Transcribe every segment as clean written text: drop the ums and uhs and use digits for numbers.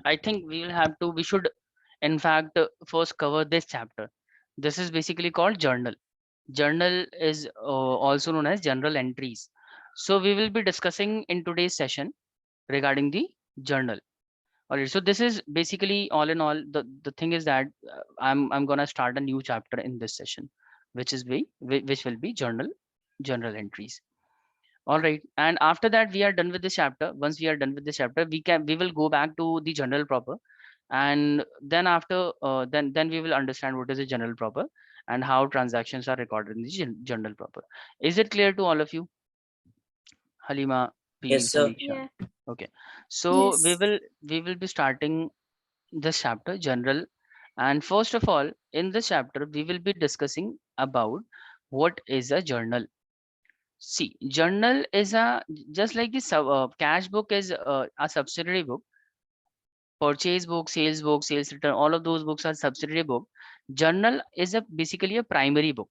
I think we should in fact first cover this chapter. This is basically called journal. Journal is also known as journal entries. So we will be discussing in today's session regarding the journal. All right, so this is basically all in all. The thing is that I'm gonna start a new chapter in this session, which will be journal entries. All right, and after that we are done with this chapter. Once we are done with this chapter, we will go back to the journal proper, and then after then we will understand what is a journal proper and how transactions are recorded in the journal proper. Is it clear to all of you, Halima, P, Yes, sir. Felicia? Yeah. Okay, so Yes. we will be starting this chapter general, and first of all in this chapter we will be discussing about what is a journal. See, journal is a just like the cash book is a subsidiary book. Purchase book, sales return, all of those books are subsidiary book. Journal is a basically a primary book.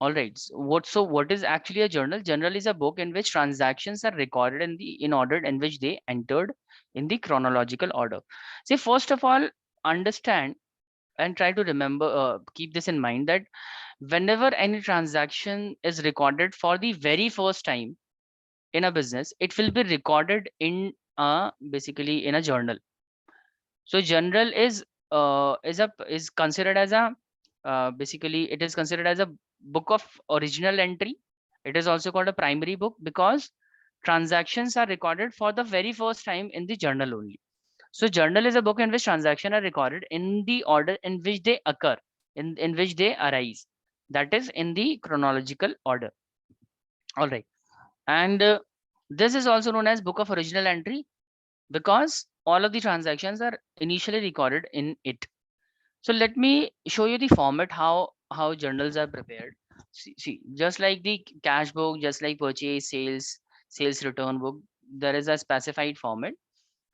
All right, so what is actually a journal? Journal is a book in which transactions are recorded in order in which they entered in the chronological order. See, first of all, understand and try to remember, keep this in mind, that whenever any transaction is recorded for the very first time in a business, it will be recorded in basically in a journal. So journal is considered as a basically it is considered as a book of original entry. It is also called a primary book because transactions are recorded for the very first time in the journal only. So journal is a book in which transactions are recorded in the order in which they occur, in which they arise. That is in the chronological order. All right. And this is also known as book of original entry because all of the transactions are initially recorded in it. So let me show you the format how journals are prepared. See, just like the cash book, just like purchase, sales return book, there is a specified format.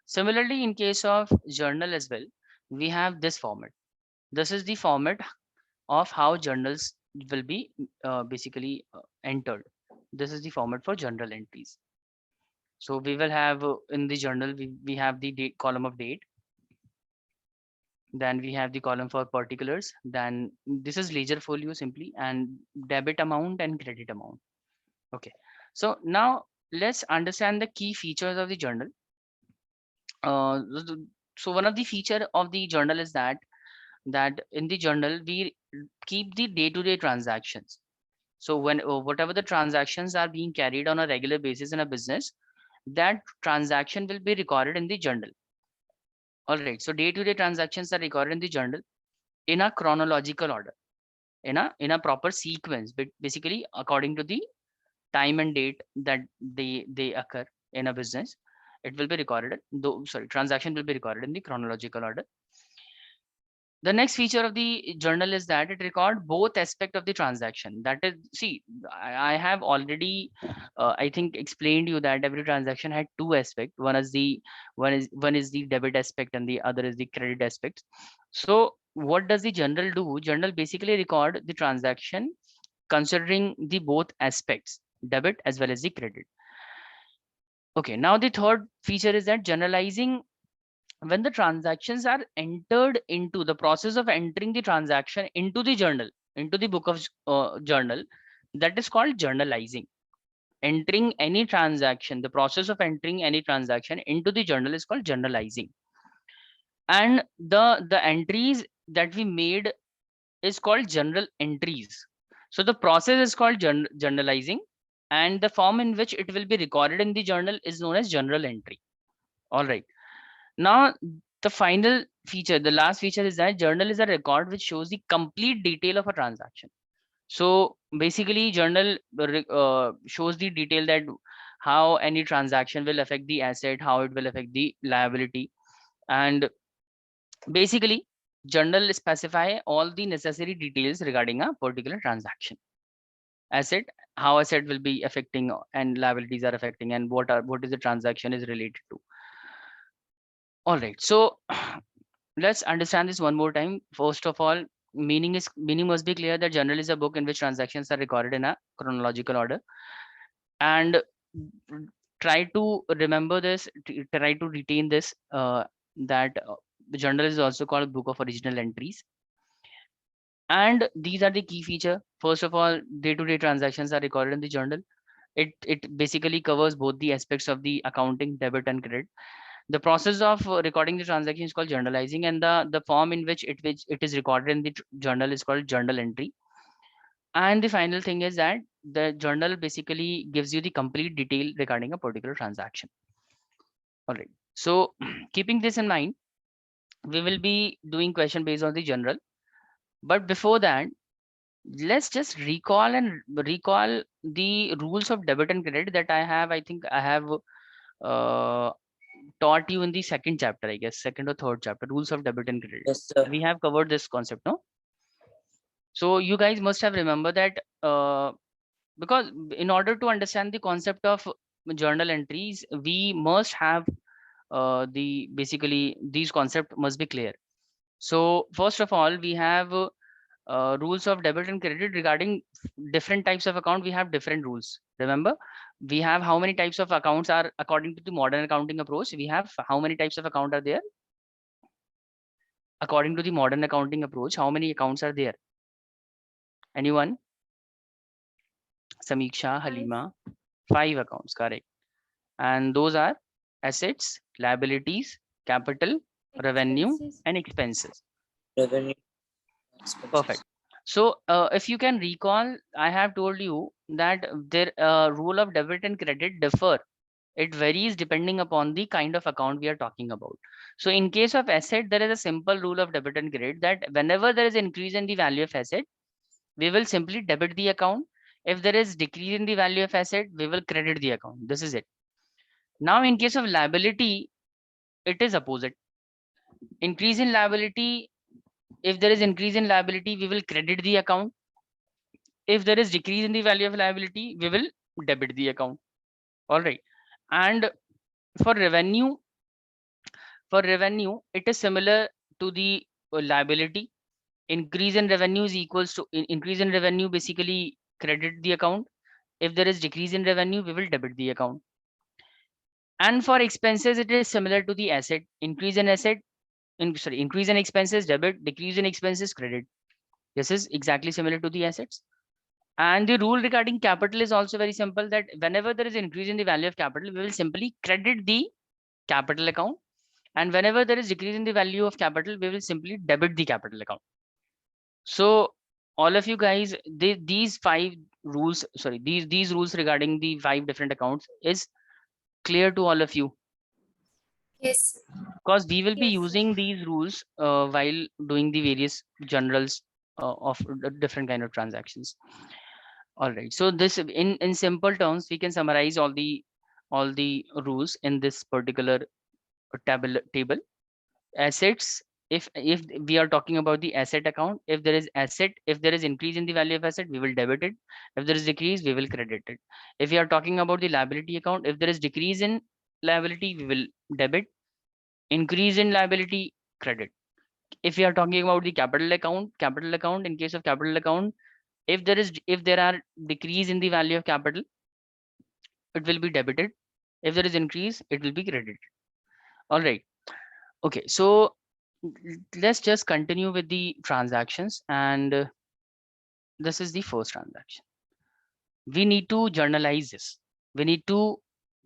Similarly, in case of journal as well, we have this format. This is the format of how journals will be basically entered. This is the format for journal entries. So we will have in the journal, we have the date column of date. Then we have the column for particulars. Then this is ledger folio simply, and debit amount and credit amount. Okay. So now let's understand the key features of the journal. So one of the feature of the journal is that in the journal we keep the day-to-day transactions. So when whatever the transactions are being carried on a regular basis in a business, that transaction will be recorded in the journal. All right. So day-to-day transactions are recorded in the journal in a chronological order, in a proper sequence, but basically according to the time and date that they occur in a business. It will be recorded, though sorry, transaction will be recorded in the chronological order. The next feature of the journal is that it record both aspect of the transaction. That is, see, I have already I think explained you that every transaction had two aspects. One is the debit aspect and the other is the credit aspect. So what does the journal do? Journal basically record the transaction considering the both aspects, debit as well as the credit. Okay, now the third feature is that generalizing. When the transactions are entered into the process of entering the transaction into the journal, into the book of journal, that is called journalizing. Entering any transaction, the process of entering any transaction into the journal is called journalizing. And the entries that we made is called journal entries. So the process is called journalizing, and the form in which it will be recorded in the journal is known as journal entry. All right. Now, the final feature, the last feature is that journal is a record which shows the complete detail of a transaction. So basically, journal shows the detail that how any transaction will affect the asset, how it will affect the liability, and basically, journal specify all the necessary details regarding a particular transaction. Asset, how asset will be affecting and liabilities are affecting, and what is the transaction is related to. All right, so let's understand this one more time. First of all, meaning must be clear that journal is a book in which transactions are recorded in a chronological order. And try to remember this, try to retain this. that the journal is also called book of original entries. And these are the key feature. First of all, day-to-day transactions are recorded in the journal. It basically covers both the aspects of the accounting, debit and credit. The process of recording the transaction is called journalizing, and the form in which it is recorded in the journal is called journal entry. And the final thing is that the journal basically gives you the complete detail regarding a particular transaction. All right. So keeping this in mind, we will be doing question based on the general. But before that, let's just recall the rules of debit and credit that I think I have taught you in the second chapter, I guess, second or third chapter, rules of debit and credit. Yes, sir. We have covered this concept, no? So you guys must have remembered that because in order to understand the concept of journal entries, we must have basically these concepts must be clear. So first of all, we have rules of debit and credit regarding different types of account. We have different rules. Remember, we have how many types of accounts are according to the modern accounting approach. We have how many types of account are there according to the modern accounting approach. How many accounts are there? Anyone? Samiksha, Halima, 5 accounts, correct. And those are assets, liabilities, capital, revenue, and expenses. Revenue expenses. Perfect. So if you can recall, I have told you that their rule of debit and credit differ. It varies depending upon the kind of account we are talking about. So in case of asset, there is a simple rule of debit and credit that whenever there is increase in the value of asset, we will simply debit the account. If there is decrease in the value of asset, we will credit the account. This is it. Now in case of liability, it is opposite. Increase in liability, if there is increase in liability, we will credit the account. If there is decrease in the value of liability, we will debit the account. All right. And for revenue, it is similar to the liability. Increase in revenue is equals to increase in revenue, basically credit the account. If there is decrease in revenue, we will debit the account. And for expenses, it is similar to the asset. Increase in increase in expenses, debit, decrease in expenses, credit. This is exactly similar to the assets. And the rule regarding capital is also very simple, that whenever there is increase in the value of capital, we will simply credit the capital account. And whenever there is decrease in the value of capital, we will simply debit the capital account. So all of you guys, these rules regarding the 5 different accounts is clear to all of you. Yes. Because we will be Yes, using these rules while doing the various generals of different kind of transactions. All right, so this in simple terms, we can summarize all the rules in this particular table. Assets, if we are talking about the asset account, if there is increase in the value of asset, we will debit it. If there is decrease, we will credit it. If we are talking about the liability account, if there is decrease in liability, we will debit. Increase in liability, credit. If we are talking about the capital account, in case of capital account, if there are decrease in the value of capital, it will be debited. If there is increase, it will be credited. All right. Okay, so let's just continue with the transactions, and this is the first transaction. We need to journalize this. We need to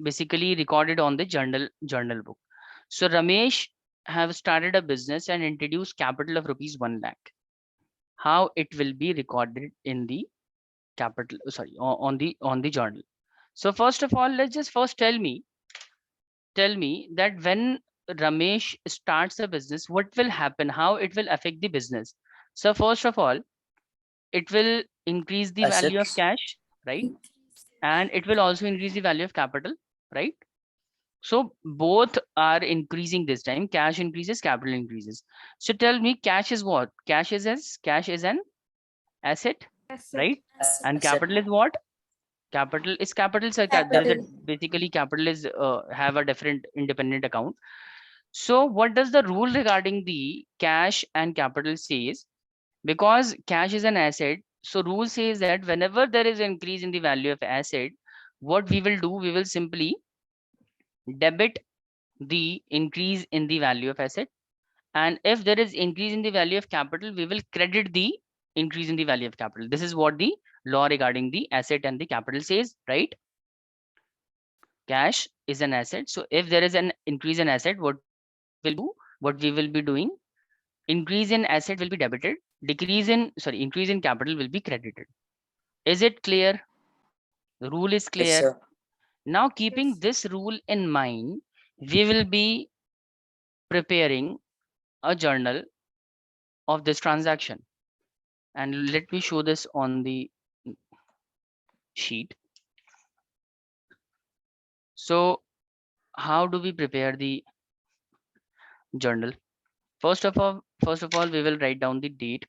basically record it on the journal book. So Ramesh have started a business and introduced capital of rupees 1 lakh. How it will be recorded in the capital, sorry, on the journal. So first of all, let's just first tell me that when Ramesh starts a business, what will happen, how it will affect the business. So first of all, it will increase the value of Assets. cash, right? And it will also increase the value of capital, right? So both are increasing this time. Cash increases, capital increases. So tell me, cash is what? Cash is an asset, right? And capital is what? Capital is capital. So there is a basically capital is have a different independent account. So what does the rule regarding the cash and capital says? Because cash is an asset, so rule says that whenever there is increase in the value of asset, what we will do, we will simply debit the increase in the value of asset. And if there is increase in the value of capital, we will credit the increase in the value of capital. This is what the law regarding the asset and the capital says, right? Cash is an asset. So if there is an increase in asset, what we will be doing, increase in asset will be debited, increase in capital will be credited. Is it clear? The rule is Yes, clear. sir. Now, keeping Yes. this rule in mind, we will be preparing a journal of this transaction. And let me show this on the sheet. So how do we prepare the journal? First of all, we will write down the date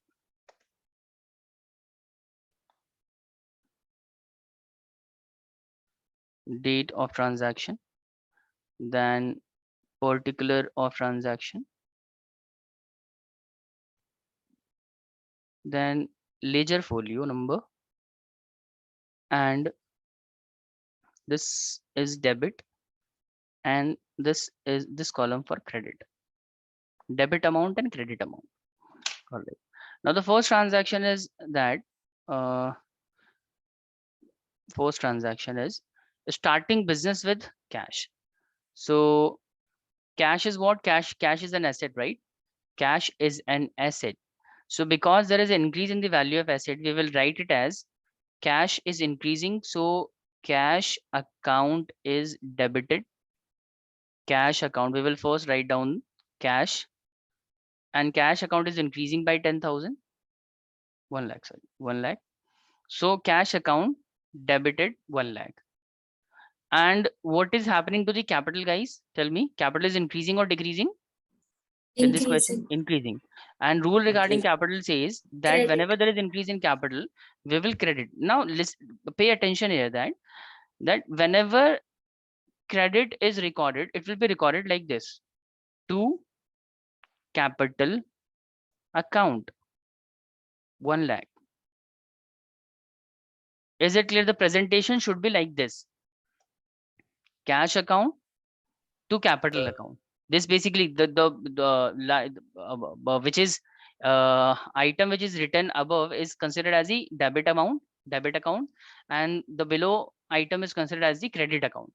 of transaction, then particular of transaction, then ledger folio number, and this is debit, and this is this column for credit, debit amount and credit amount. All right. Now the first transaction is that first transaction is starting business with cash. So cash is what? Cash is an asset, right? Cash is an asset. So because there is an increase in the value of asset, we will write it as cash is increasing. So cash account is debited. Cash account, we will first write down cash, and cash account is increasing by 10,000. 1 lakh, sorry, 1 lakh. So cash account debited 1 lakh. And what is happening to the capital, guys? Tell me, capital is increasing or decreasing in this question? Increasing. Increasing. And rule regarding Increase. capital says that Credit. whenever there is increase in capital, we will credit. Now pay attention here that whenever credit is recorded, it will be recorded like this: to capital account 1 lakh. Is it clear? The presentation should be like this: cash account to capital account. This basically which is item which is written above is considered as the debit account, and the below item is considered as the credit account.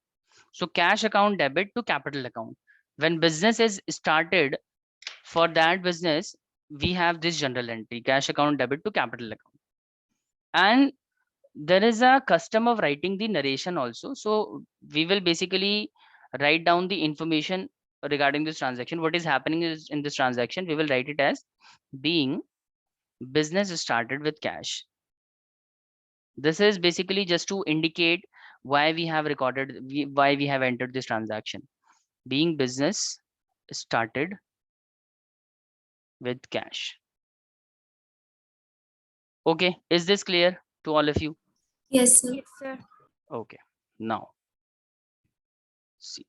So cash account debit to capital account. When business is started, for that business, we have this general entry: cash account debit to capital account. And there is a custom of writing the narration also. So we will basically write down the information regarding this transaction. What is happening is in this transaction, we will write it as being business started with cash. This is basically just to indicate why we have why we have entered this transaction. Being business started with cash. Okay, is this clear to all of you? Yes, sir. Yes, sir. Okay, now see.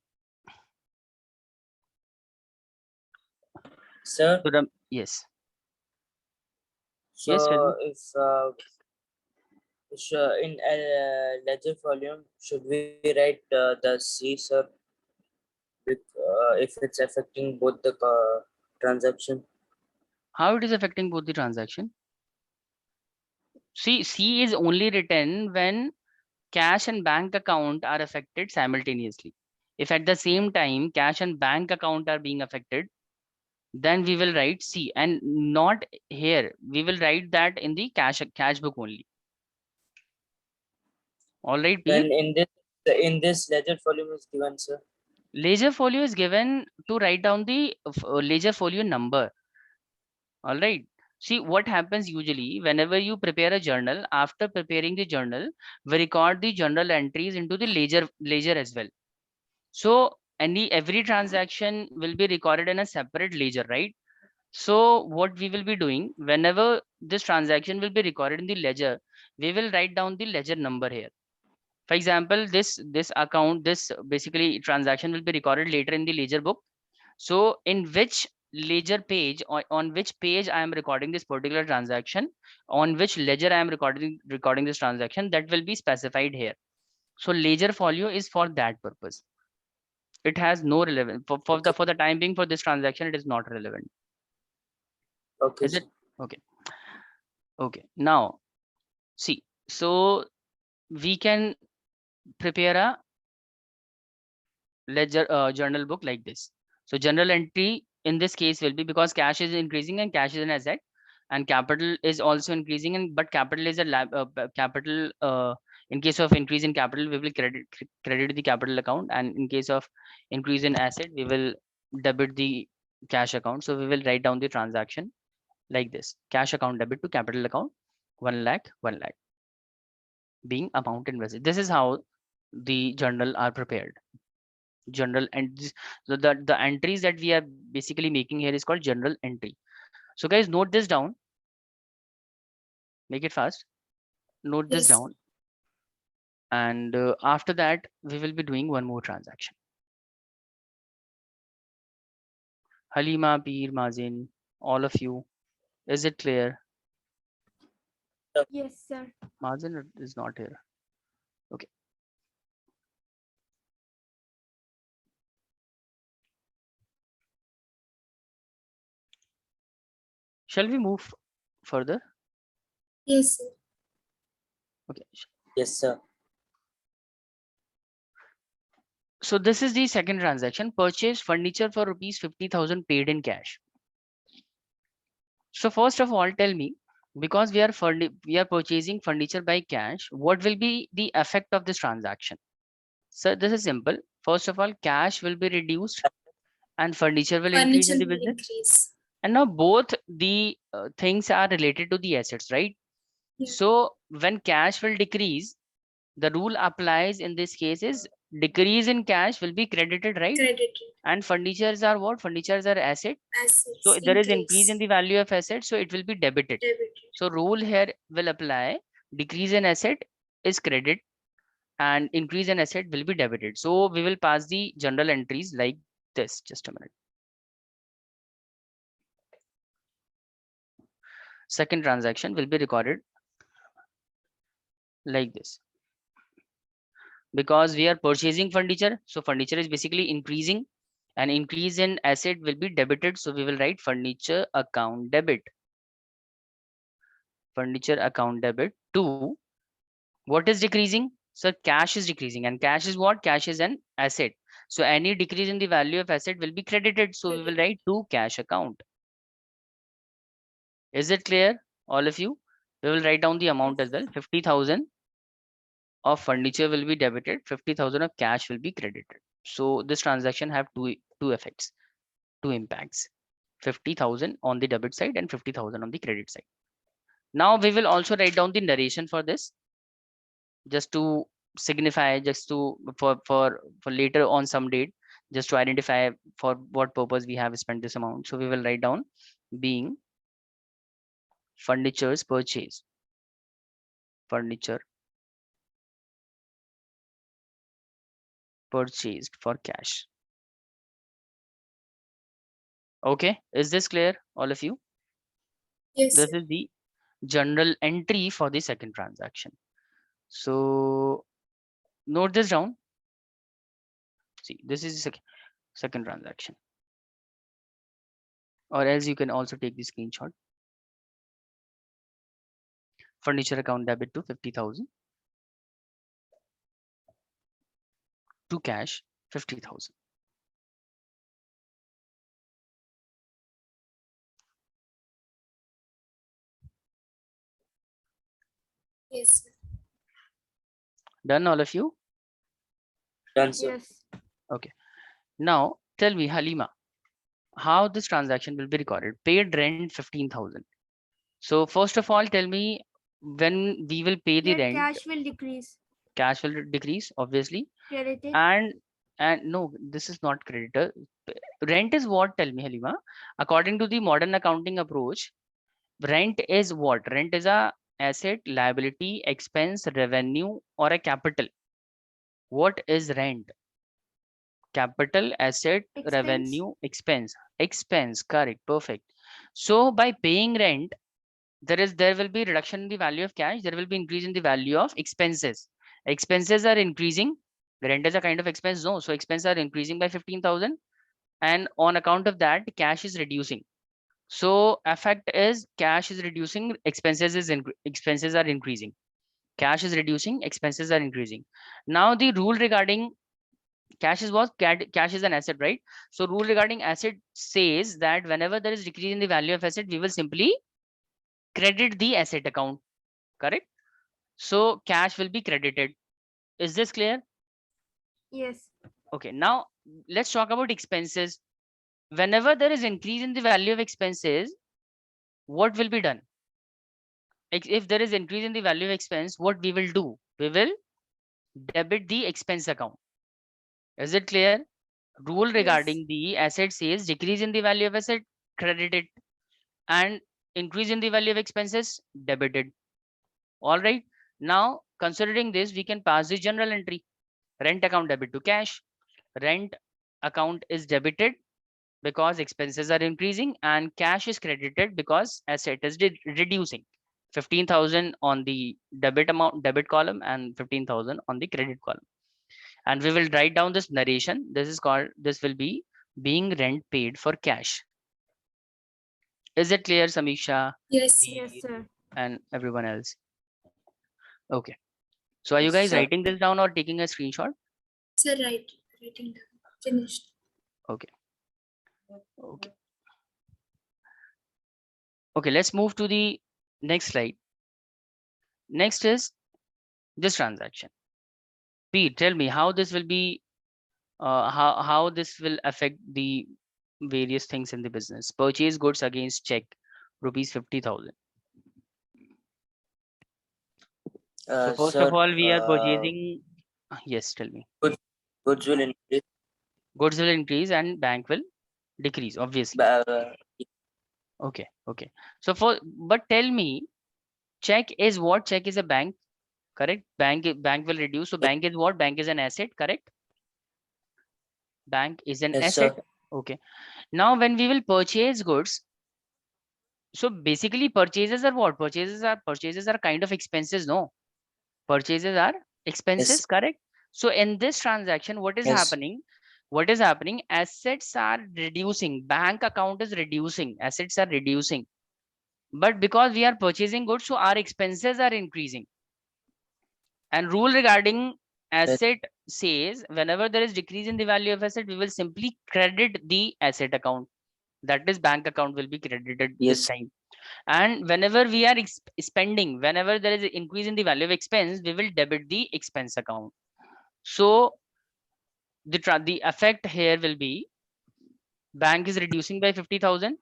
Sir, So the, yes, so yes, tell me. if in ledger volume, should we write the C, sir? If it's affecting both the transaction. How it is affecting both the transaction? See, C is only written when cash and bank account are affected simultaneously. If at the same time cash and bank account are being affected, then we will write C, and not here. We will write that in the cash book only. All right, Then Pete. in this ledger volume is given, sir. Ledger folio is given to write down the ledger folio number. All right. See what happens usually whenever you prepare a journal. After preparing the journal, we record the journal entries into the ledger as well. So every transaction will be recorded in a separate ledger, right? So what we will be doing, whenever this transaction will be recorded in the ledger, we will write down the ledger number here. For example, this account, this basically transaction will be recorded later in the ledger book. So in which ledger page, or on which page I am recording this particular transaction, on which ledger I am recording this transaction, that will be specified here. So ledger folio is for that purpose. it has no relevance for the time being. For this transaction, it is not relevant. Okay, Is it? sir. Okay. Now, see, so we can prepare a ledger journal book like this. So general entry in this case will be, because cash is increasing and cash is an asset, and capital is also increasing, and but capital is a capital. In case of increase in capital, we will credit the capital account, and in case of increase in asset, we will debit the cash account. So we will write down the transaction like this: cash account debit to capital account, 1 lakh, 1 lakh being amount invested. This is how the journal are prepared. Journal, and so the entries that we are basically making here is called journal entry. So guys, note this down. Make it fast. Note this Yes. down. And after that, we will be doing one more transaction. Halima, Peer, Mazin, all of you, is it clear? Yes, sir. Mazin is not here. Okay. Shall we move further? Yes, sir. Okay. Yes, sir. So this is the second transaction: purchase furniture for rupees 50,000 paid in cash. So first of all, tell me, because we are purchasing furniture by cash, what will be the effect of this transaction? So this is simple. First of all, cash will be reduced and furniture will increase in Furniture the will business. increase. And now both the things are related to the assets, right? Yeah. So when cash will decrease, the rule applies in this case is decrease in cash will be credited, right? Credited. And furnitures are what? Furnitures are asset. Assets. So there is increase in the value of asset, so it will be debited. Debited. So rule here will apply: decrease in asset is credit and increase in asset will be debited. So we will pass the journal entries like this. Just a minute. Second transaction will be recorded like this. Because we are purchasing furniture, so furniture is basically increasing, and increase in asset will be debited. So we will write furniture account debit. Furniture account debit to what is decreasing? So cash is decreasing, and cash is what? Cash is an asset. So any decrease in the value of asset will be credited. So we will write to cash account. Is it clear, all of you? We will write down the amount as well. 50,000 of furniture will be debited, 50,000 of cash will be credited. So this transaction have two effects, two impacts: 50,000 on the debit side and 50,000 on the credit side. Now we will also write down the narration for this, just to signify, just to for later on some date, just to identify for what purpose we have spent this amount. So we will write down being furniture's purchase, furniture purchased for cash. Okay, is this clear, all of you? Yes, This sir. is the journal entry for the second transaction. So note this down. See, this is the second transaction, or else you can also take the screenshot. Furniture account debit to 50,000 to cash 50,000. Yes, sir. Done, all of you? Done, sir. Yes. Okay. Now tell me, Halima, how this transaction will be recorded. Paid rent 15,000. So first of all, tell me, when we will pay the Here rent, cash will decrease. cash will decrease, obviously. Credited. And no, this is not creditor. Rent is what? Tell me, Halima. According to the modern accounting approach, rent is what? Rent is a asset, liability, expense, revenue, or a capital. What is rent? Capital, asset, Expense. revenue, expense. Expense, correct, perfect. So by paying rent, there will be reduction in the value of cash, there will be increase in the value of expenses. Expenses are increasing, Rent is a kind of expense, no? So expenses are increasing by 15,000, and on account of that, cash is reducing. So effect is cash is reducing, expenses are increasing. Cash is reducing, expenses are increasing. Now the rule regarding cash is what? Cash is an asset, right? So rule regarding asset says that whenever there is decrease in the value of asset, we will simply credit the asset account, correct? So cash will be credited. Is this clear? Yes. Okay, now let's talk about expenses. Whenever there is increase in the value of expenses, what will be done? If there is increase in the value of expense, what we will do? We will debit the expense account. Is it clear? Rule regarding the asset says decrease in the value of asset, credit it, and increase in the value of expenses, debited. All right. Now, considering this, we can pass the general entry. Rent account debit to cash. Rent account is debited because expenses are increasing, and cash is credited because asset is reducing. 15,000 on the debit column and 15,000 on the credit column. And we will write down this narration. This will be being rent paid for cash. Is it clear, Samisha? Yes. Yes, sir. And everyone else? Okay. So are you Yes, guys sir. writing this down or taking a screenshot? Sir, writing down. Finished. Okay. Okay. Okay, let's move to the next slide. Next is this transaction. Pete, tell me how this will be, how this will affect the various things in the business. Purchase goods against check, rupees 50,000. So first Sir, of all, we are purchasing. Yes, tell me. goods will increase. Goods will increase and bank will decrease, obviously. Okay, okay. So but tell me, check is what? Check is a bank, correct? Bank will reduce. So bank is what? Bank is an asset, correct? Bank is an Yes, asset. sir. Okay. Now when we will purchase goods, so basically purchases are what? Purchases are kind of expenses, no? Purchases are expenses, Yes, correct? So in this transaction, what is yes, happening? What is happening? Assets are reducing. Bank account is reducing. Assets are reducing. But because we are purchasing goods, so our expenses are increasing. And rule regarding asset says whenever there is decrease in the value of asset, we will simply credit the asset account. That is, bank account will be credited this yes, time. And whenever we are spending, whenever there is an increase in the value of expense, we will debit the expense account. So the effect here will be bank is reducing by 50,000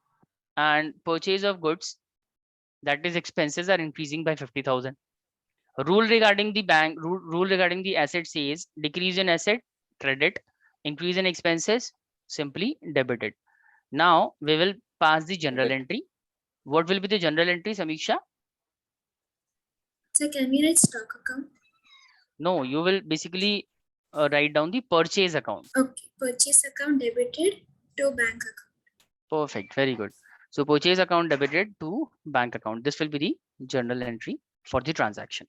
and purchase of goods, that is expenses, are increasing by 50,000. Rule regarding the rule regarding the asset says decrease in asset, credit, increase in expenses, simply debited. Now we will pass the general entry. What will be the general entry, Samisha? Sir, can we write stock account? No, you will basically write down the purchase account. Okay. Purchase account debited to bank account. Perfect, very good. So purchase account debited to bank account. This will be the journal entry for the transaction.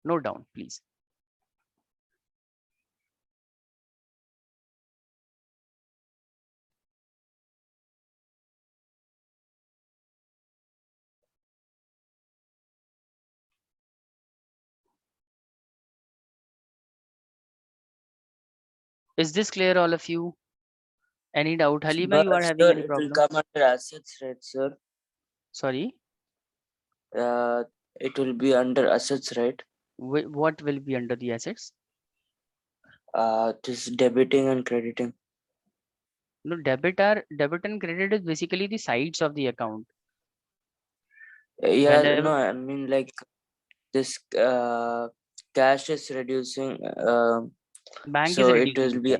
Note down, please. Is this clear, all of you? Any doubt? Halima, you are but having sir, any it will problem? come under assets, right, sir? Sorry, It will be under assets, right? what will be under the assets? This debiting and crediting. No, debit and credit is basically the sides of the account. Yeah, Whenever no, I mean like this cash is reducing. bank is So it will reducing, be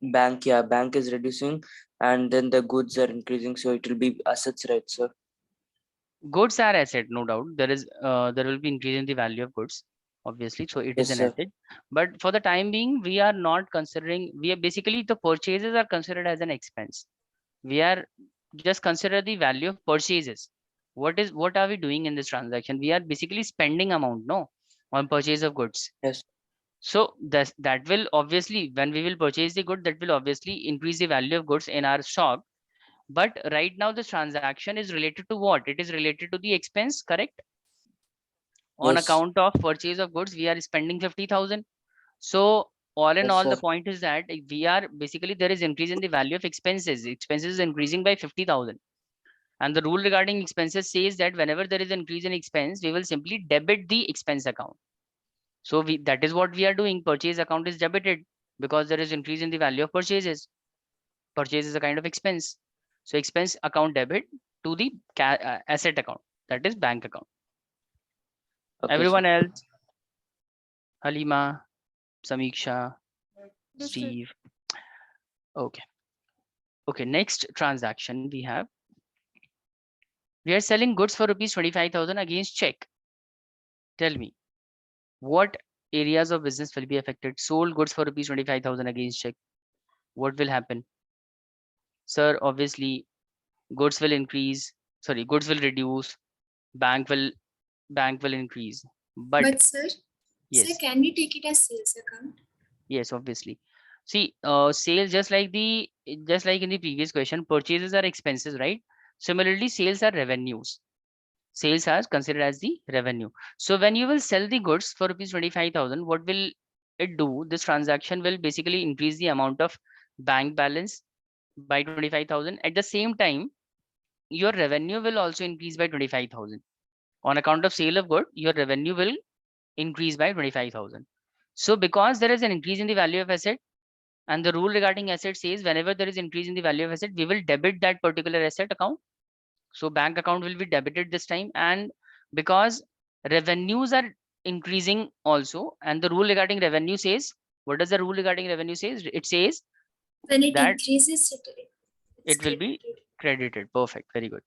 bank. Yeah, bank is reducing, and then the goods are increasing. So it will be assets, right, sir? goods are asset, no doubt. There will be increase in the value of goods, obviously. So it is Yes, an sir. asset. But for the time being, we are not considering. We are basically the purchases are considered as an expense. We are just consider the value of purchases. What are we doing in this transaction? We are basically spending amount, no, on purchase of goods. Yes. So that will obviously, when we will purchase the good, that will obviously increase the value of goods in our shop. But right now this transaction is related to what? It is related to the expense, correct? On Yes. account of purchase of goods, we are spending 50,000. So all in Yes, all, sir. the point is that we are basically, there is increase in the value of expenses. Expenses is increasing by 50,000. And the rule regarding expenses says that whenever there is an increase in expense, we will simply debit the expense account. So that is what we are doing. Purchase account is debited because there is increase in the value of purchases. Purchase is a kind of expense. So expense account debit to the asset account, that is bank account. Okay, Everyone sir. else, Halima, Samiksha, Yes, sir. Steve. Okay. Okay, next transaction we have. We are selling goods for rupees 25,000 against check. Tell me, what areas of business will be affected? Sold goods for rupees 25,000 against check. What will happen? Sir, obviously goods will increase. Sorry, goods will reduce. Bank will increase. But sir, yes, can we take it as sales account? yes, obviously. See, sales, just like in the previous question, purchases are expenses, right? Similarly, sales are revenues. Sales are considered as the revenue. So when you will sell the goods for rupees 25,000, what will it do? This transaction will basically increase the amount of bank balance by 25,000. At the same time, your revenue will also increase by 25,000. On account of sale of good, your revenue will increase by 25,000. So because there is an increase in the value of asset, and the rule regarding asset says whenever there is increase in the value of asset, we will debit that particular asset account. So bank account will be debited this time. And because revenues are increasing also, and the rule regarding revenue says, what does the rule regarding revenue says? It says When it that increases, it will be credited. Perfect, very good.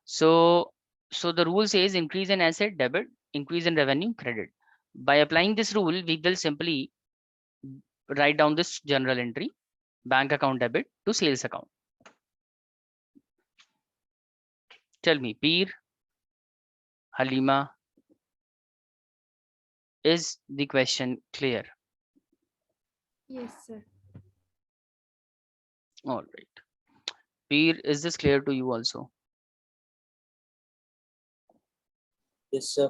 So the rule says increase in asset debit, increase in revenue credit. By applying this rule, we will simply write down this general entry, bank account debit to sales account. Tell me, Peer, Halima, is the question clear? Yes, sir. All right. Peer, is this clear to you also? Yes, sir.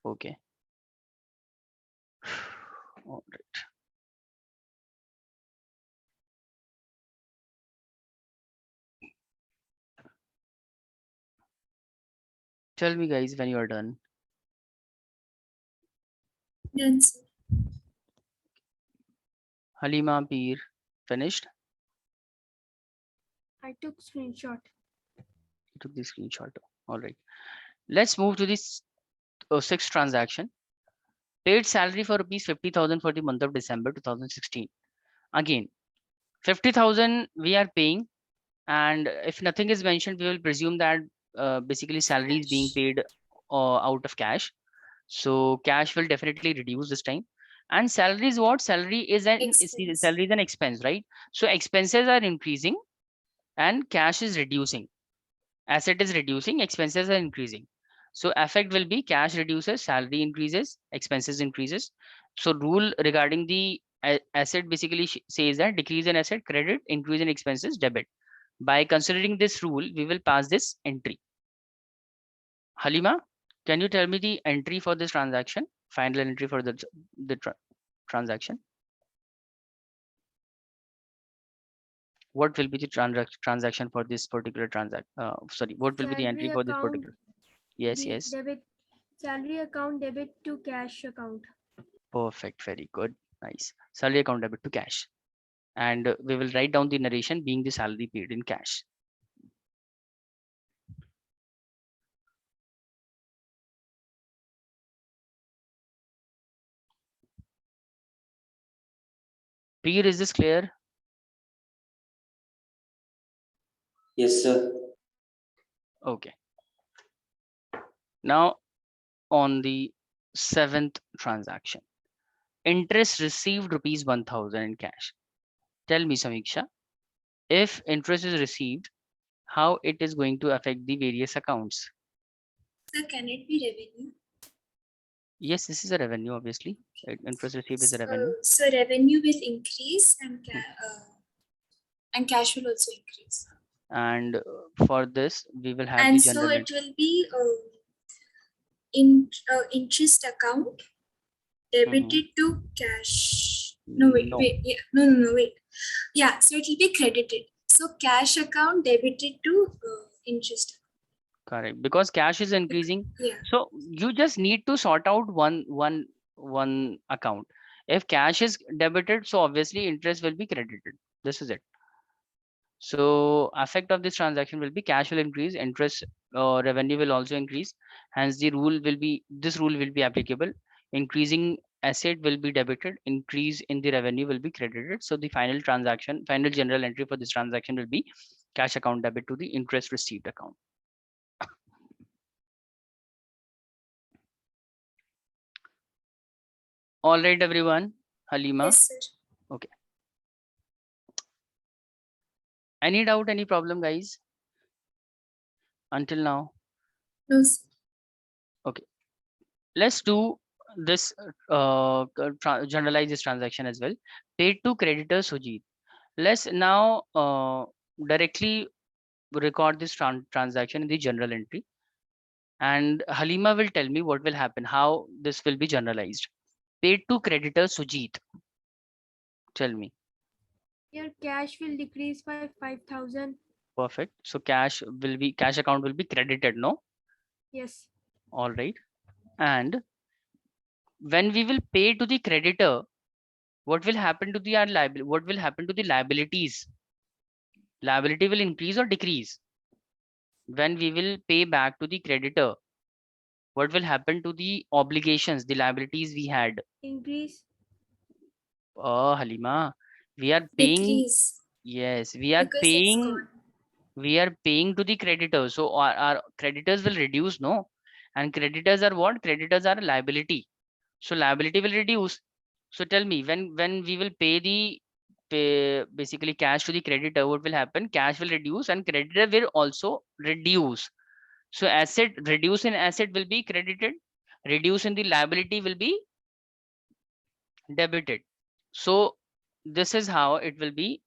Okay. All right. Tell me, guys, when you are done. Done, sir. Halima, Peer, finished? I took screenshot. You took the screenshot. All right. Let's move to this sixth transaction. Paid salary for rupees 50,000 for the month of December 2016. Again, 50,000 we are paying, and if nothing is mentioned, we will presume that basically salary is being paid out of cash. So cash will definitely reduce this time. And salary is what? Salary is salary is an expense, right? So expenses are increasing and cash is reducing. Asset is reducing, expenses are increasing. So effect will be cash reduces, salary increases, expenses increases. So rule regarding the asset basically says that decrease in asset credit, increase in expenses debit. By considering this rule, we will pass this entry. Halima, can you tell me the entry for this transaction? Final entry for the transaction. What will be the transaction for this particular sorry, what will be the entry for this particular? Yes, yes. Debit, salary account debit to cash account. Perfect, very good, nice. Salary account debit to cash. And we will write down the narration being the salary paid in cash. Peer, is this clear? Yes, sir. Okay. Now on the seventh transaction, interest received rupees 1,000 in cash. Tell me, Samiksha, if interest is received, how it is going to affect the various accounts. Sir, can it be revenue? Yes, this is a revenue, obviously. Interest received is a revenue. So revenue will increase and cash will also increase. And for this, we will have And the so general it entry. will be in interest account debited to cash. No, wait, No. wait. Yeah, no, wait. Yeah, so it will be credited. So cash account debited to interest. Correct, because cash is increasing. Yeah. So you just need to sort out one account. If cash is debited, so obviously interest will be credited. This is it. So effect of this transaction will be cash will increase, interest revenue will also increase. Hence the rule will be, this rule will be applicable. Increasing asset will be debited, increase in the revenue will be credited. So the final transaction, final general entry for this transaction will be cash account debit to the interest received account. All right, everyone. Halima. Yes, sir. Okay. Any doubt, any problem, guys? Until now? No, sir. Okay. Let's do this, generalize this transaction as well. Paid to creditor Sujit. Let's now directly record this transaction in the general entry. And Halima will tell me what will happen, how this will be generalized. Paid to creditor Sujit. Tell me. Your cash will decrease by 5,000. Perfect. So cash account will be credited, no? Yes. All right. And when we will pay to the creditor, what will happen to the what will happen to the liabilities? Liability will increase or decrease? When we will pay back to the creditor, what will happen to the obligations, the liabilities we had? Increase. Oh, Halima, we are paying. Decrease. Yes, we are Because it's paying. gone. We are paying to the creditors. So our creditors will reduce, no? And creditors are what? Creditors are a liability. So liability will reduce. So tell me, when we will basically cash to the creditor, what will happen? Cash will reduce and creditor will also reduce. So asset, reduce in asset will be credited, reduce in the liability will be debited. So this is how it will be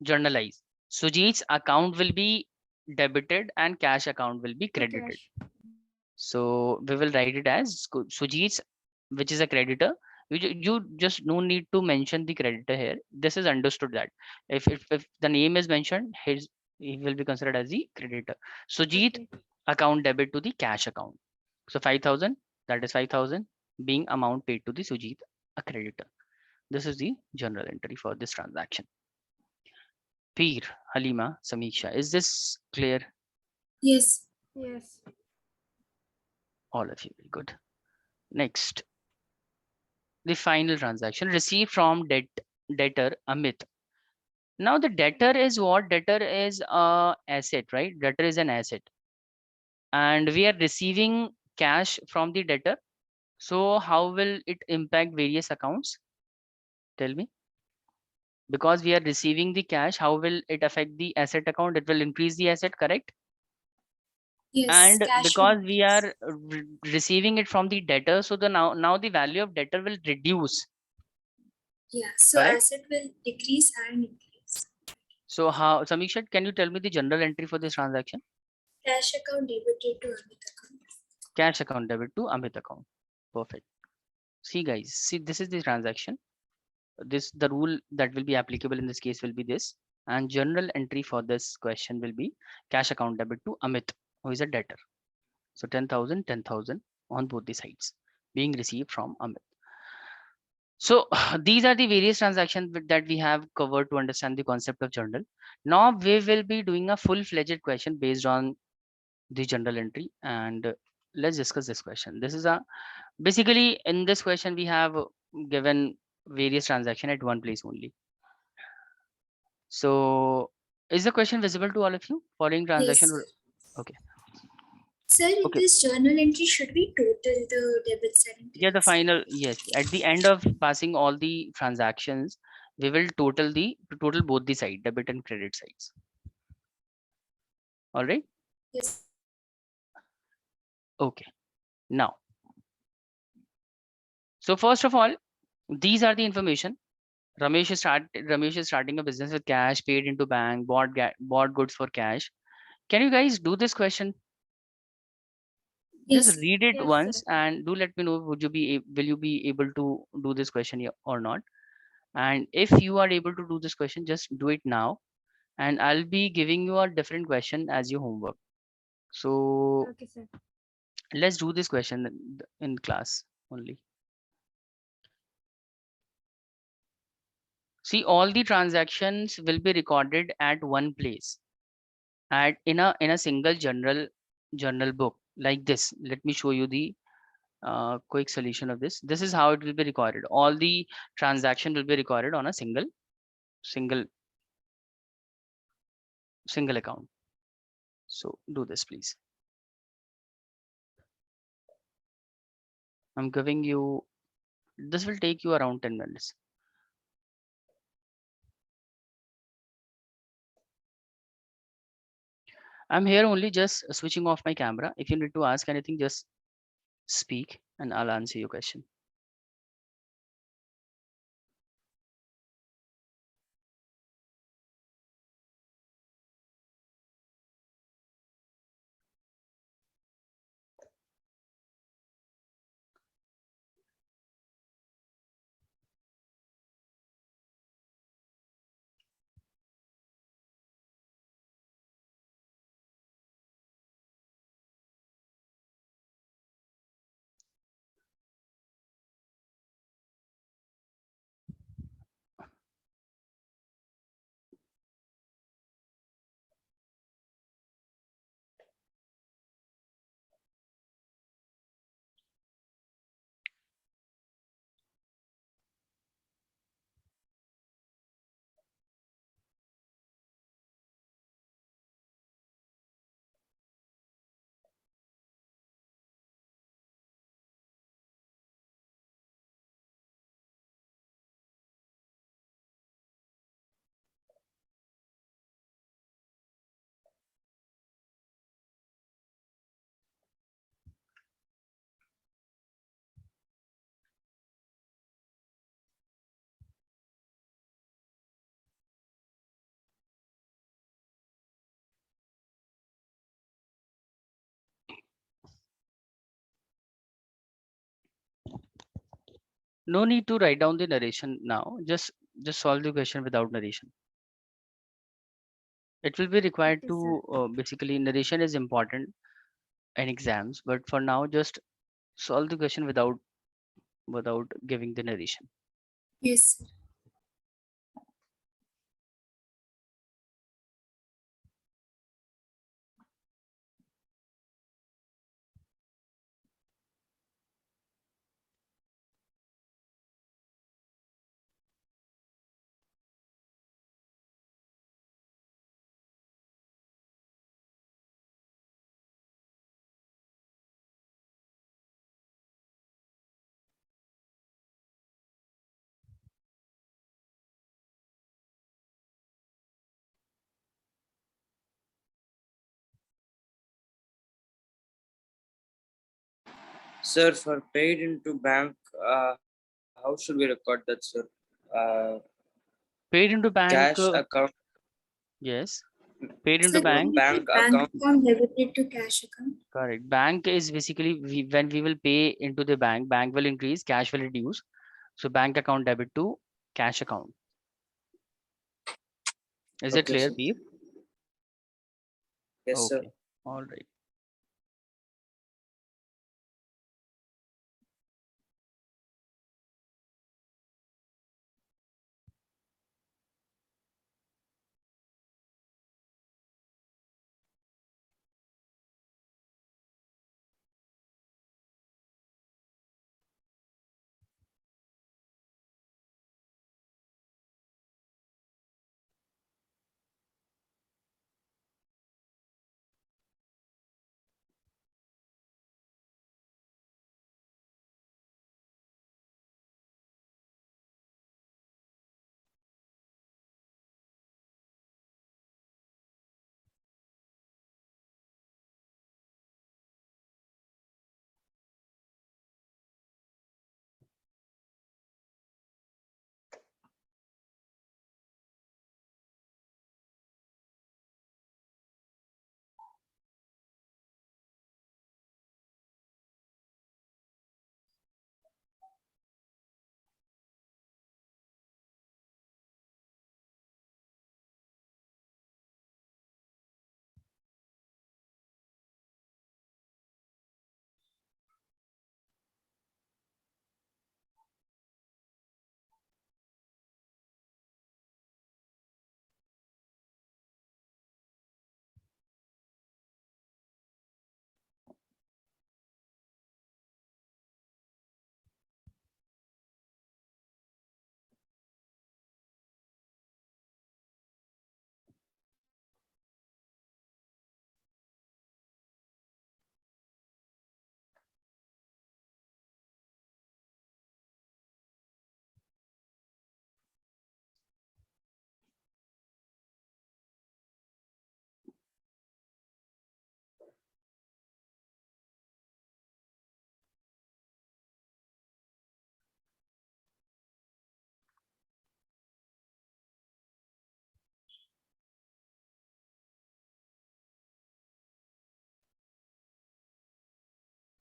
journalized. Sujit's account will be debited and cash account will be To credited. cash. So we will write it as Sujit's, which is a creditor. You just no need to mention the creditor here. This is understood that if the name is mentioned, he will be considered as the creditor. Sujit Okay. account debit to the cash account. So 5,000, that is 5,000 being amount paid to the Sujit, a creditor. This is the general entry for this transaction. Peer, Halima, Samiksha, is this clear? Yes. Yes. All of you, very good. Next, the final transaction received from debtor Amit. Now the debtor is what? Debtor is a asset, right? Debtor is an asset, and we are receiving cash from the debtor. So how will it impact various accounts? Tell me. Because we are receiving the cash, how will it affect the asset account? It will increase the asset, correct? Yes. And Cash because will we are receiving it from the debtor, so the now the value of debtor will reduce. Yeah. So Correct. asset will decrease and increase. So how, Samiksha, can you tell me the general entry for this transaction? Cash account debited to Amit account. Cash account debit to Amit account. Perfect. See guys, see, this is the transaction. The rule that will be applicable in this case will be this, and general entry for this question will be cash account debit to Amit, who is a debtor. So 10,000, 10,000 on both the sides being received from Amit. So these are the various transactions that we have covered to understand the concept of journal. Now we will be doing a full-fledged question based on the journal entry, and let's discuss this question. This is a basically in this question we have given various transactions at one place only. So is the question visible to all of you? Following Yes, transaction. sir. Okay. Sir, in Okay. this journal entry should be total the debit side and Yeah, the credit side. final, yes. At the end of passing all the transactions, we will total both the side, debit and credit sides. All right. Yes. Okay. Now, so first of all, these are the information. Ramesh is starting a business with cash, paid into bank, bought goods for cash. Can you guys do this question? Just Yes. read it Yes, once sir. and do let me know, will you be able to do this question or not? And if you are able to do this question, just do it now. And I'll be giving you a different question as your homework. So Okay, sir. let's do this question in class only. See, all the transactions will be recorded at one place, at in a single journal book like this. Let me show you the quick solution of this. This is how it will be recorded. All the transaction will be recorded on a single single account. So do this, please. I'm giving you, this will take you around 10 minutes. I'm here only just switching off my camera. If you need to ask anything, just speak and I'll answer your question. No need to write down the narration now. Just solve the question without narration. It will be required Okay, sir. to basically narration is important in exams, but for now just solve the question without giving the narration. Yes, sir. Sir, for paid into bank, how should we record that, sir? Paid into bank, Cash account, yes. Paid into Sir, it bank, will be bank bank account. account debited to cash account. correct. Bank is basically when we will pay into the bank will increase, cash will reduce. So bank account debit to cash account. Is it Okay, clear, sir. Peep? Yes, sir. Okay. All right.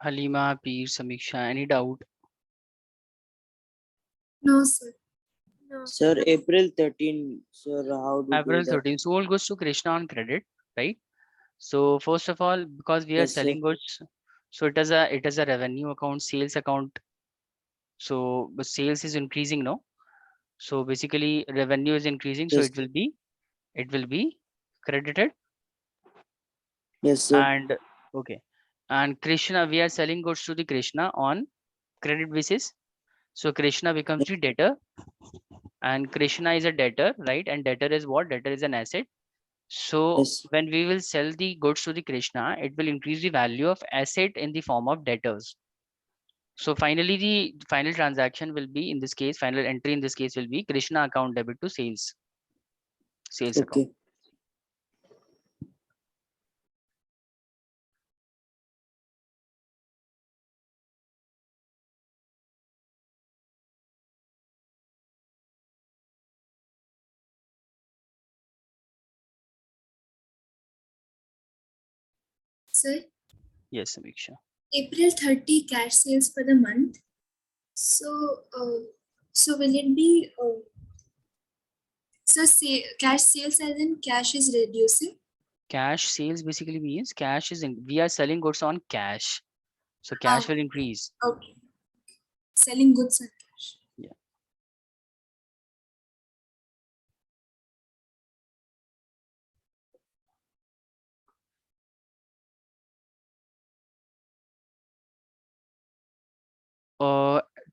Halima, Peer, Samiksha, any doubt? No, sir. No. Sir, April 13, sir, how to April do that? 13. So all goes to Krishna on credit, right? So first of all, because we are Yes, sir. selling goods, so it is a revenue account, sales account. So the sales is increasing now. So basically revenue is increasing, so Yes, it will be credited. yes, sir. And okay, and Krishna, we are selling goods to the Krishna on credit basis. So Krishna becomes the debtor, and Krishna is a debtor, right? And debtor is what? Debtor is an asset. So Yes. when we will sell the goods to the Krishna, it will increase the value of asset in the form of debtors. So finally, the final transaction will be, in this case, final entry in this case will be Krishna account debit to sales account. Okay. Sir, Yes, Samiksha. April 30 cash sales for the month. So, so will it be, so say cash sales as in cash is reducing? Cash sales basically means cash is in, we are selling goods on cash. So cash will increase. Okay. Selling goods on cash. Yeah.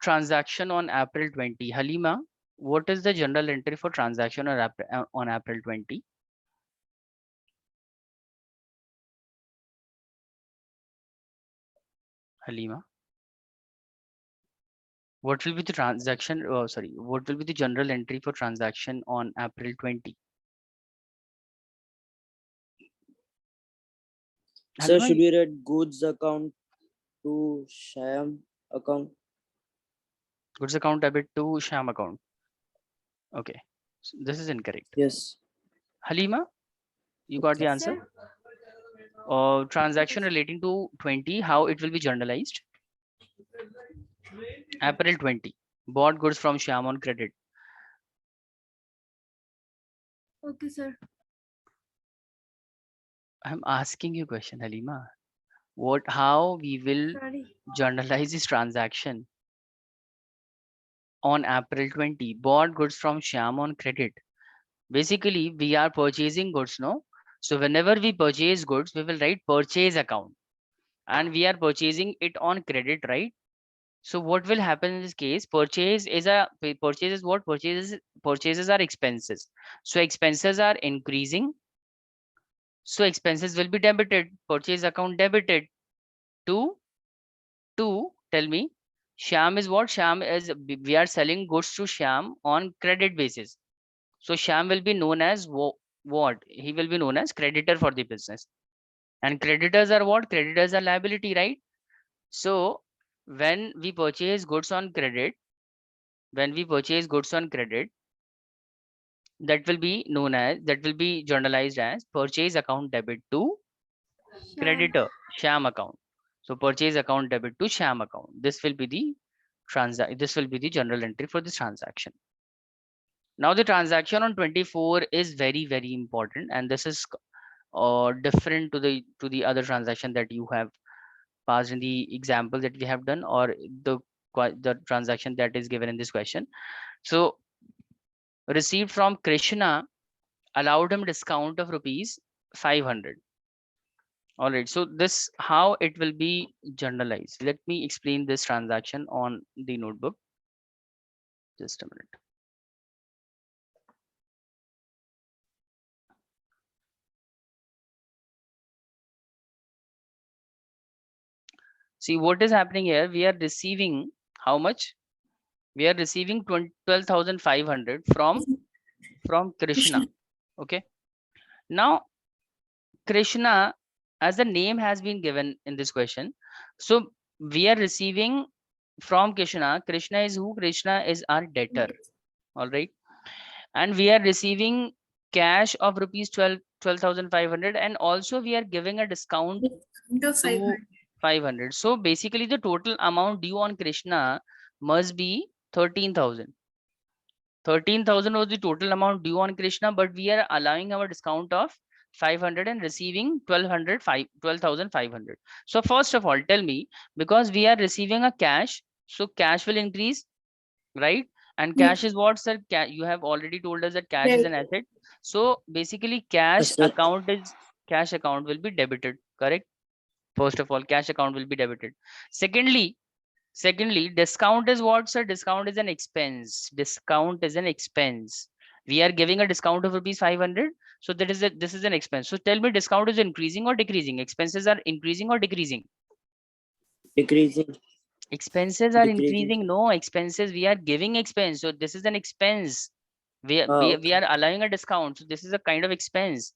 Transaction on April 20. Halima, what is the general entry for transaction on April 20? Halima, what will be the transaction? Oh, sorry, what will be the general entry for transaction on April 20? Sir, Halima, should we read goods account to Shyam account? goods account debit to Sham account. Okay, so this is incorrect. Yes. Halima, you got the Yes, answer? sir. Transaction relating to 20, how it will be generalized? April 20, bought goods from Sham on credit. Okay, sir. I'm asking you question, Halima. How we will Sorry. generalize this transaction on April 20, bought goods from Sham on credit. Basically, we are purchasing goods, no? So whenever we purchase goods, we will write purchase account, and we are purchasing it on credit, right? So what will happen in this case? Purchase is what? Purchases are expenses. So expenses are increasing. So expenses will be debited. Purchase account debited to tell me. Sham is what? Sham is, we are selling goods to Sham on credit basis. So Sham will be known as what? He will be known as creditor for the business. And creditors are what? Creditors are liability, right? So when we purchase goods on credit, that will be generalized as purchase account debit to Sham. creditor, Sham account. So purchase account debit to Sham account. This will be the general entry for this transaction. Now the transaction on 24 is very, very important, and this is different to the other transaction that you have passed in the example that we have done, or the transaction that is given in this question. So received from Krishna allowed him discount of rupees 500. All right, so this how it will be generalized. Let me explain this transaction on the notebook. Just a minute. See what is happening here. We are receiving how much? We are receiving 12,500 from Krishna. Okay. Now Krishna, as the name has been given in this question, so we are receiving from Krishna. Krishna is who? Krishna is our debtor. All right. And we are receiving cash of rupees 12,500, and also we are giving a discount Discount of to 500. 500. So basically the total amount due on Krishna must be 13,000. 13,000 was the total amount due on Krishna, but we are allowing our discount of 500 and receiving 12,500. So first of all, tell me, because we are receiving a cash, so cash will increase, right? And Yeah. cash is what, sir? You have already told us that cash is an Right. asset. So basically cash Asset. account will be debited, correct? First of all, cash account will be debited. Secondly, discount is what, sir? Discount is an expense. Discount is an expense. We are giving a discount of rupees 500. So this is an expense. So tell me, discount is increasing or decreasing? Expenses are increasing or decreasing? Decreasing. Expenses are Decreasing. increasing. No, expenses, we are giving expense. So this is an expense. We Okay. are allowing a discount. So this is a kind of expense.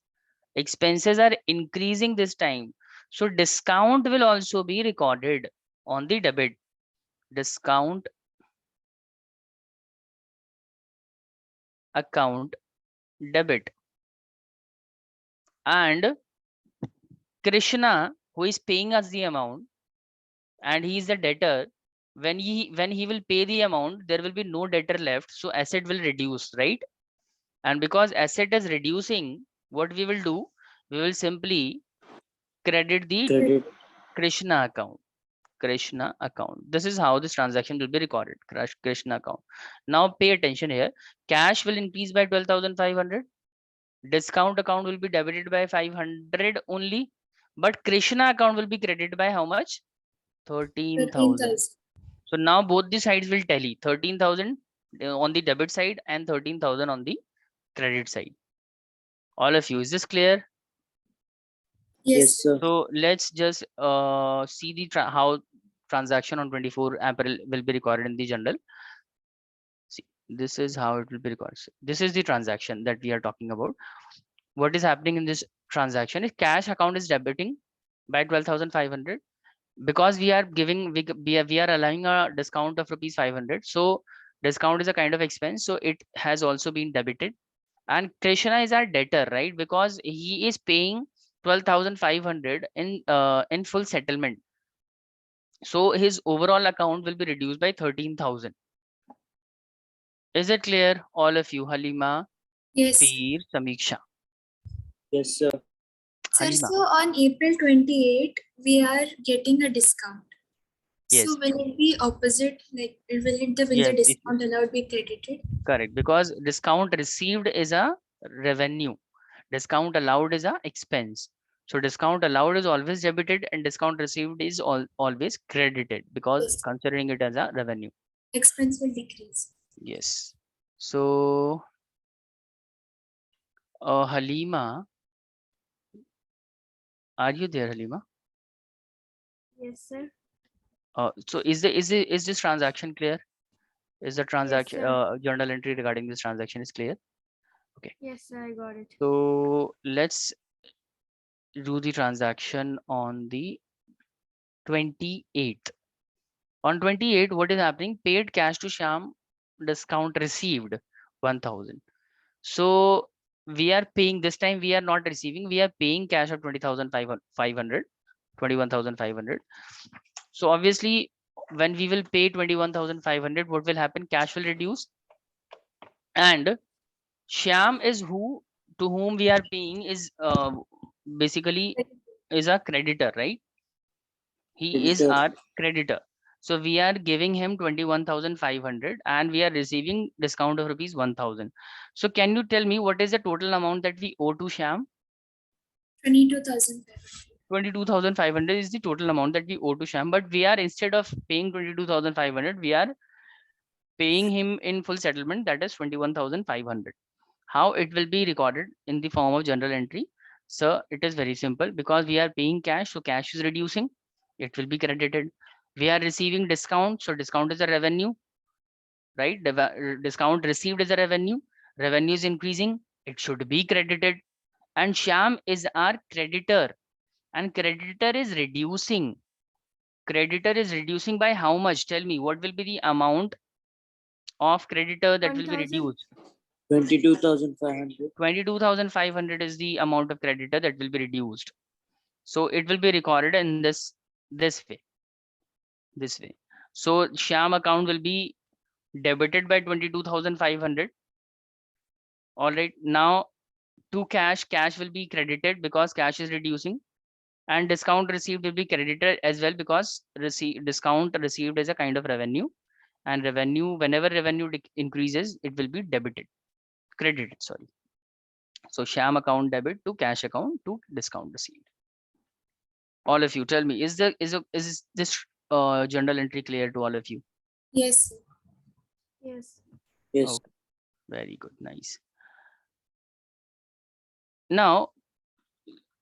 Expenses are increasing this time. So discount will also be recorded on the debit. Discount account debit. And Krishna, who is paying us the amount, and he is the debtor, when he will pay the amount, there will be no debtor left, so asset will reduce, right? And because asset is reducing, what we will do, we will simply credit the Credit. Krishna account. Krishna account. This is how this transaction will be recorded. Krishna account. Now pay attention here. Cash will increase by 12,500. Discount account will be debited by 500 only. But Krishna account will be credited by how much? 13,000. 13,000. So now both the sides will tally. 13,000 on the debit side and 13,000 on the credit side. All of you, is this clear? Yes, Yes. sir. So let's just see the how transaction on 24 April will be recorded in the journal. See, this is how it will be recorded. So this is the transaction that we are talking about. What is happening in this transaction is cash account is debiting by 12,500 because we are giving we are allowing a discount of rupees 500. So discount is a kind of expense, so it has also been debited. And Krishna is our debtor, right? Because he is paying 12,500 in full settlement. So his overall account will be reduced by 13,000. Is it clear, all of you? Halima, Yes. Peer, Samiksha. Yes, sir. Sir, Halima. so on April 28, we are getting a discount. Yes. So will it be opposite? Like will the Yes, discount allowed be credited? correct. Because discount received is a revenue. Discount allowed is a expense. So discount allowed is always debited and discount received is always credited because Yes. considering it as a revenue. Expense will decrease. Yes. So Halima, are you there, Halima? Yes, sir. So is this transaction clear? Is the transaction sir. journal entry regarding this transaction is clear? Yes, sir, I got it. So let's do the transaction on the 28th. On 28th, what is happening? Paid cash to Sham, discount received 1,000. So we are paying this time. We are not receiving. We are paying cash of 20,500, 21,500. So obviously, when we will pay 21,500, what will happen? Cash will reduce, and Shyam is who to whom we are paying is basically is a creditor, right? He is Creditor. our creditor. So we are giving him 21,500 and we are receiving discount of rupees 1,000. So can you tell me what is the total amount that we owe to Shyam? 22,000. 22,500 is the total amount that we owe to Shyam, but we are, instead of paying 22,500, we are paying him in full settlement, that is 21,500. How it will be recorded in the form of journal entry? So it is very simple, because we are paying cash, so cash is reducing, it will be credited. We are receiving discount, so discount is a revenue, right? Discount received is a revenue, revenue is increasing, it should be credited. And Shyam is our creditor, and creditor is reducing. Creditor is reducing by how much? Tell me, what will be the amount of creditor that will be 1,000. reduced? 22,500. 22,500 is the amount of creditor that will be reduced. So it will be recorded in this this way. So Shyam account will be debited by 22,500. All right, now to cash will be credited because cash is reducing, and discount received will be credited as well because discount received is a kind of revenue, and revenue, whenever revenue increases, it will be credited, sorry. So Shyam account debit to cash account to discount received. All of you tell me, is this journal entry clear to all of you? Yes, sir. Yes. Yes. Okay, very good, nice. Now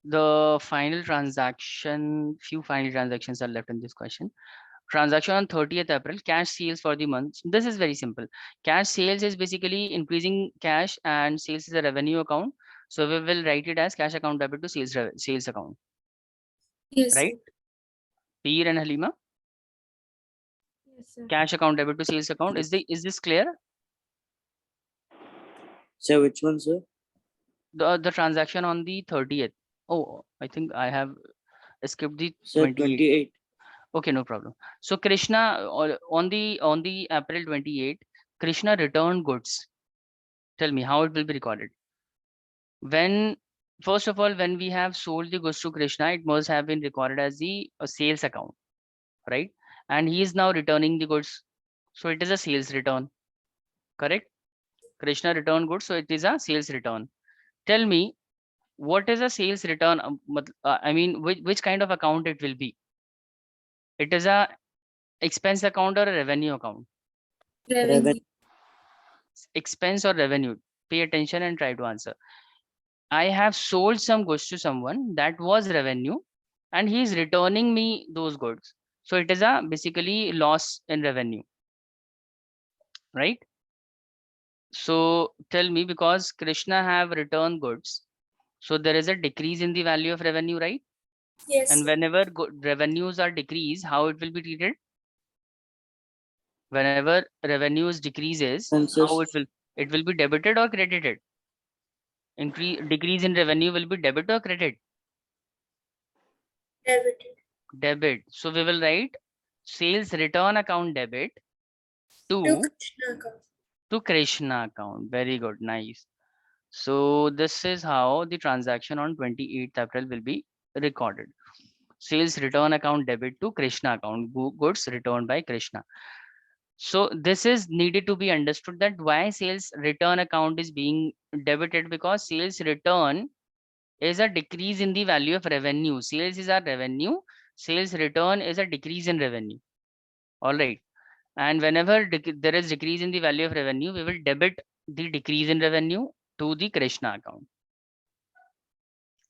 the final transaction, few final transactions are left in this question. Transaction on 30th April, cash sales for the month. This is very simple. Cash sales is basically increasing cash, and sales is a revenue account. So we will write it as cash account debit to sales account, Yes, right? sir. Peer and Halima, Yes, sir. cash account debit to sales account. Is this clear? Sir, which one, sir? The transaction on the 30th. Oh, I think I have skipped the Sir, 28th. 28. Okay, no problem. So Krishna, on the April 28th, Krishna returned goods. Tell me how it will be recorded. When, first of all, when we have sold the goods to Krishna, it must have been recorded as the sales account, right? And he is now returning the goods, so it is a sales return, correct? Krishna returned goods, so it is a sales return. Tell me, what is a sales return? I mean, which kind of account it will be? It is a expense account or a revenue account? Revenue. Expense or revenue? Pay attention and try to answer. I have sold some goods to someone, that was revenue, and he is returning me those goods. So it is a basically loss in revenue, right? So tell me, because Krishna have returned goods, so there is a decrease in the value of revenue, right? Yes, And sir. whenever revenues are decreased, how it will be treated? Whenever revenues decreases, how it will be debited or credited? Decrease in revenue will be debit or credit? Debited. Debit. So we will write sales return account debit To to Krishna account. Krishna account. Very good, nice. So this is how the transaction on 28th April will be recorded. Sales return account debit to Krishna account, goods returned by Krishna. So this is needed to be understood, that why sales return account is being debited, because sales return is a decrease in the value of revenue. Sales is our revenue. Sales return is a decrease in revenue. All right. And whenever there is decrease in the value of revenue, we will debit the decrease in revenue to the Krishna account.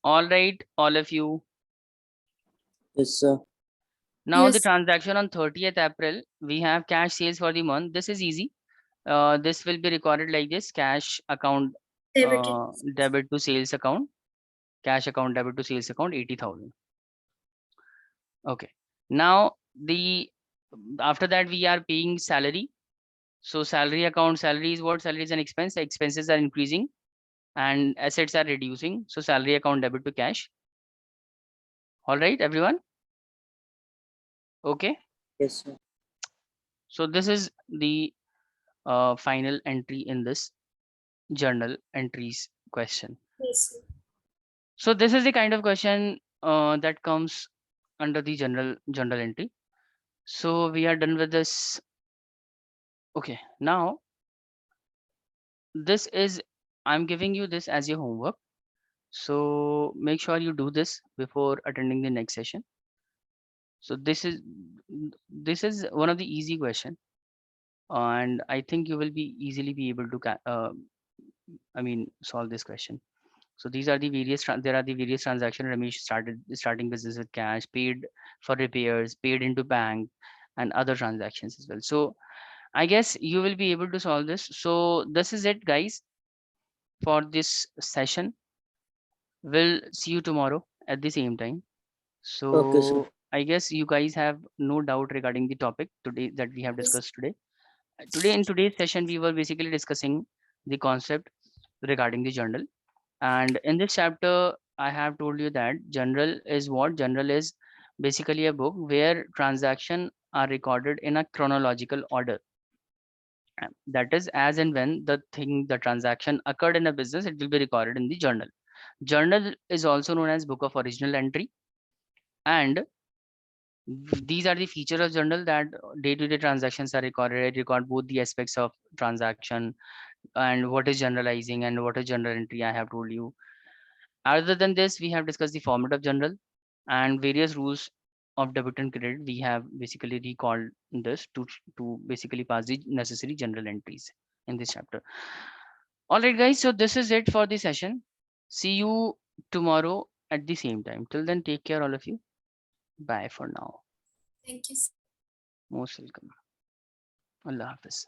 All right, all of you. Yes, sir. Now the Yes. transaction on 30th April, we have cash sales for the month. This is easy. This will be recorded like this: cash account Debited. debit to sales account, cash account debit to sales account, 80,000. Okay. Now after that we are paying salary. So salary account, salary is what? Salary is an expense. Expenses are increasing and assets are reducing. So salary account debit to cash. All right, everyone. Okay. Yes, sir. So this is the final entry in this journal entries question. Yes, sir. So this is the kind of question that comes under the journal entry. So we are done with this. Okay, now this is, I'm giving you this as your homework. So make sure you do this before attending the next session. So this is one of the easy question, and I think you will be easily be able to solve this question. So these are the there are the various transactions. Ramesh starting business with cash, paid for repairs, paid into bank, and other transactions as well. So I guess you will be able to solve this. So this is it, guys, for this session. We'll see you tomorrow at the same time. Okay, sir. So I guess you guys have no doubt regarding the topic today that we have Yes. discussed today. In today's session, we were basically discussing the concept regarding the journal. And in this chapter, I have told you that journal is what? Journal is basically a book where transactions are recorded in a chronological order. That is, as and when the transaction occurred in a business, it will be recorded in the journal. Journal is also known as book of original entry, and these are the features of journal that day-to-day transactions are recorded. It record both the aspects of transaction and what is generalizing and what is journal entry. I have told you. Other than this, we have discussed the format of journal and various rules of debit and credit. We have basically recalled this to basically pass the necessary journal entries in this chapter. All right, guys. So this is it for the session. See you tomorrow at the same time. Till then, take care, all of you. Bye for now. Thank you. Most welcome. Allah Hafiz.